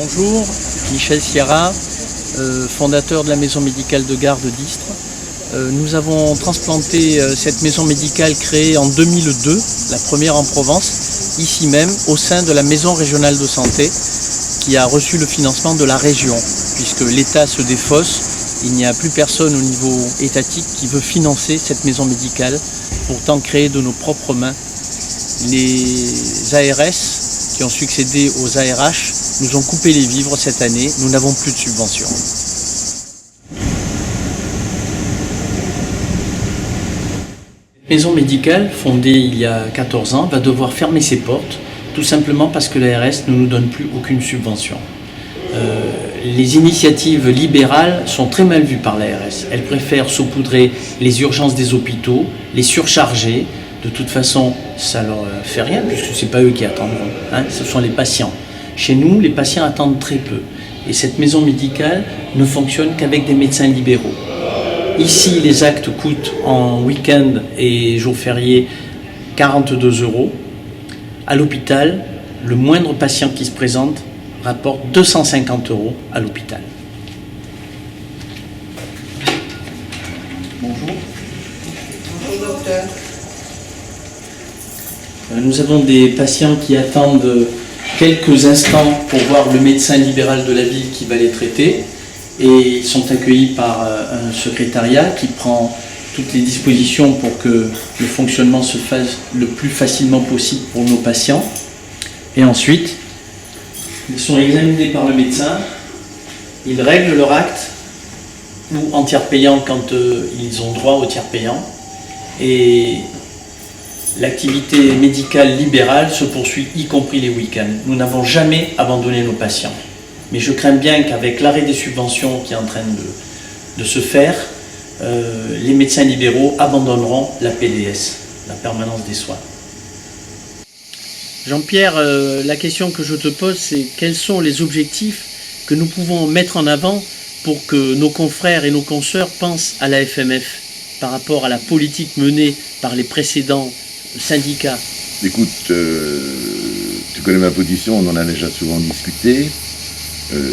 Bonjour, Michel Sierra, fondateur de la maison médicale de Gare de Distre. Nous avons transplanté cette maison médicale créée en 2002, la première en Provence, ici même, au sein de la maison régionale de santé, qui a reçu le financement de la région, puisque l'État se défausse, il n'y a plus personne au niveau étatique qui veut financer cette maison médicale, pourtant créée de nos propres mains. Les ARS qui ont succédé aux ARH nous ont coupé les vivres cette année, nous n'avons plus de subventions. La maison médicale, fondée il y a 14 ans, va devoir fermer ses portes, tout simplement parce que l'ARS ne nous donne plus aucune subvention. Les initiatives libérales sont très mal vues par l'ARS. Elles préfèrent saupoudrer les urgences des hôpitaux, les surcharger. De toute façon, ça ne leur fait rien, puisque ce n'est pas eux qui attendront, ce sont les patients. Chez nous, les patients attendent très peu. Et cette maison médicale ne fonctionne qu'avec des médecins libéraux. Ici, les actes coûtent en week-end et jours fériés 42 €. À l'hôpital, le moindre patient qui se présente rapporte 250 € à l'hôpital. Bonjour. Bonjour docteur. Nous avons des patients qui attendent quelques instants pour voir le médecin libéral de la ville qui va les traiter. Et ils sont accueillis par un secrétariat qui prend toutes les dispositions pour que le fonctionnement se fasse le plus facilement possible pour nos patients. Et ensuite, ils sont examinés par le médecin, ils règlent leur acte, ou en tiers payant quand ils ont droit au tiers payant. Et l'activité médicale libérale se poursuit, y compris les week-ends. Nous n'avons jamais abandonné nos patients. Mais je crains bien qu'avec l'arrêt des subventions qui est en train de se faire, les médecins libéraux abandonneront la PDS, la permanence des soins. Jean-Pierre, la question que je te pose, c'est quels sont les objectifs que nous pouvons mettre en avant pour que nos confrères et nos consoeurs pensent à la FMF par rapport à la politique menée par les précédents syndicats? Écoute, tu connais ma position, on en a déjà souvent discuté.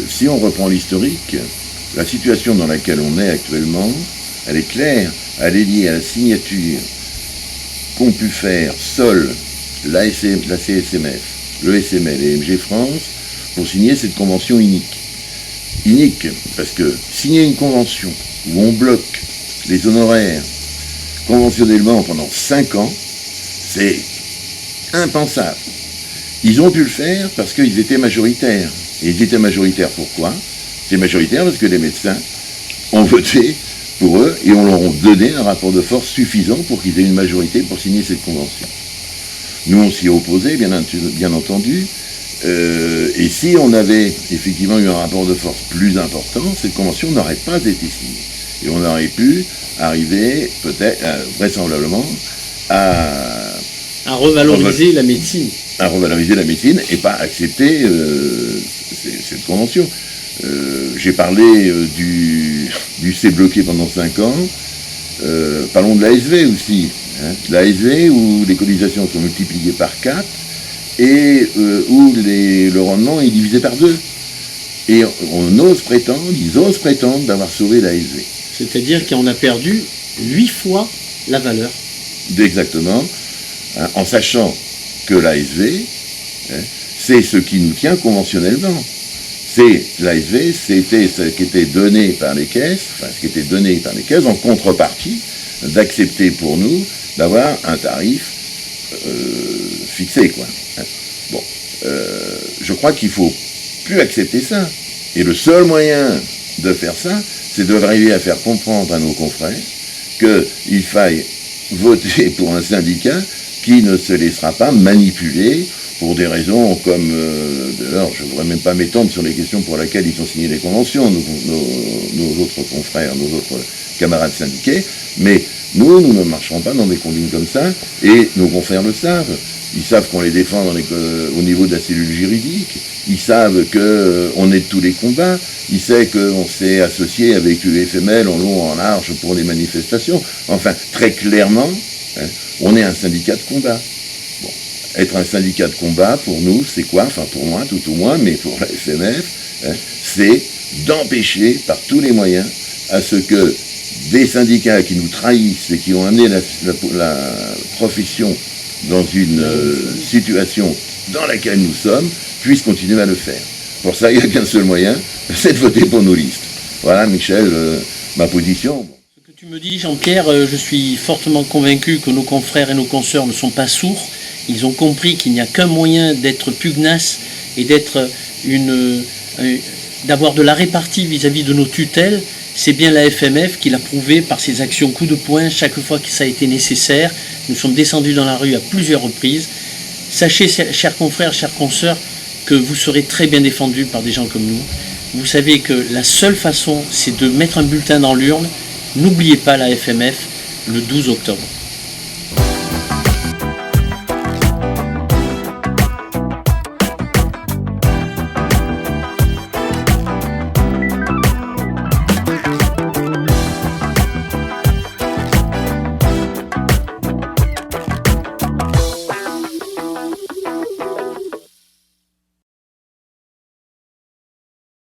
Si on reprend l'historique, la situation dans laquelle on est actuellement, elle est claire, elle est liée à la signature qu'ont pu faire seul la CSMF, le SML et MG France pour signer cette convention unique. Unique, parce que signer une convention où on bloque les honoraires conventionnellement pendant 5 ans, c'est impensable. Ils ont pu le faire parce qu'ils étaient majoritaires. Et ils étaient majoritaires pourquoi? C'est majoritaire parce que les médecins ont voté pour eux et on leur a donné un rapport de force suffisant pour qu'ils aient une majorité pour signer cette convention. Nous, on s'y opposait, bien entendu. Et si on avait effectivement eu un rapport de force plus important, cette convention n'aurait pas été signée. Et on aurait pu arriver, peut-être, vraisemblablement, à revaloriser la médecine. À revaloriser la médecine et pas accepter cette convention. J'ai parlé du C bloqué pendant 5 ans. Parlons de l'ASV aussi. L'ASV où les cotisations sont multipliées par 4 et où le rendement est divisé par 2. Et ils osent prétendre d'avoir sauvé l'ASV. C'est-à-dire qu'on a perdu 8 fois la valeur. Exactement. En sachant que l'ASV, c'est ce qui nous tient conventionnellement. L'ASV, c'était ce qui était donné par les caisses, en contrepartie d'accepter pour nous d'avoir un tarif fixé, quoi. Bon, je crois qu'il ne faut plus accepter ça. Et le seul moyen de faire ça, c'est d'arriver à faire comprendre à nos confrères qu'il faille voter pour un syndicat qui ne se laissera pas manipuler pour des raisons comme... D'ailleurs, je ne voudrais même pas m'étendre sur les questions pour lesquelles ils ont signé les conventions, nos autres confrères, nos autres camarades syndiqués, mais nous ne marcherons pas dans des condignes comme ça, et nos confrères le savent. Ils savent qu'on les défend au niveau de la cellule juridique, ils savent qu'on est de tous les combats, ils savent qu'on s'est associé avec l'UFML en long, en large pour les manifestations. Enfin, très clairement, on est un syndicat de combat. Bon. être un syndicat de combat, pour nous, c'est quoi? Enfin, pour moi, tout au moins, mais pour la FMF, hein, c'est d'empêcher par tous les moyens à ce que des syndicats qui nous trahissent et qui ont amené la profession dans une situation dans laquelle nous sommes, puissent continuer à le faire. Pour ça, il n'y a qu'un seul moyen, c'est de voter pour nos listes. Voilà, Michel, ma position. Ce que tu me dis, Jean-Pierre, je suis fortement convaincu que nos confrères et nos consoeurs ne sont pas sourds. Ils ont compris qu'il n'y a qu'un moyen d'être pugnace et d'avoir de la répartie vis-à-vis de nos tutelles. C'est bien la FMF qui l'a prouvé par ses actions coup de poing chaque fois que ça a été nécessaire. Nous sommes descendus dans la rue à plusieurs reprises. Sachez, chers confrères, chers consoeurs, que vous serez très bien défendus par des gens comme nous. Vous savez que la seule façon, c'est de mettre un bulletin dans l'urne. N'oubliez pas la FMF le 12 octobre.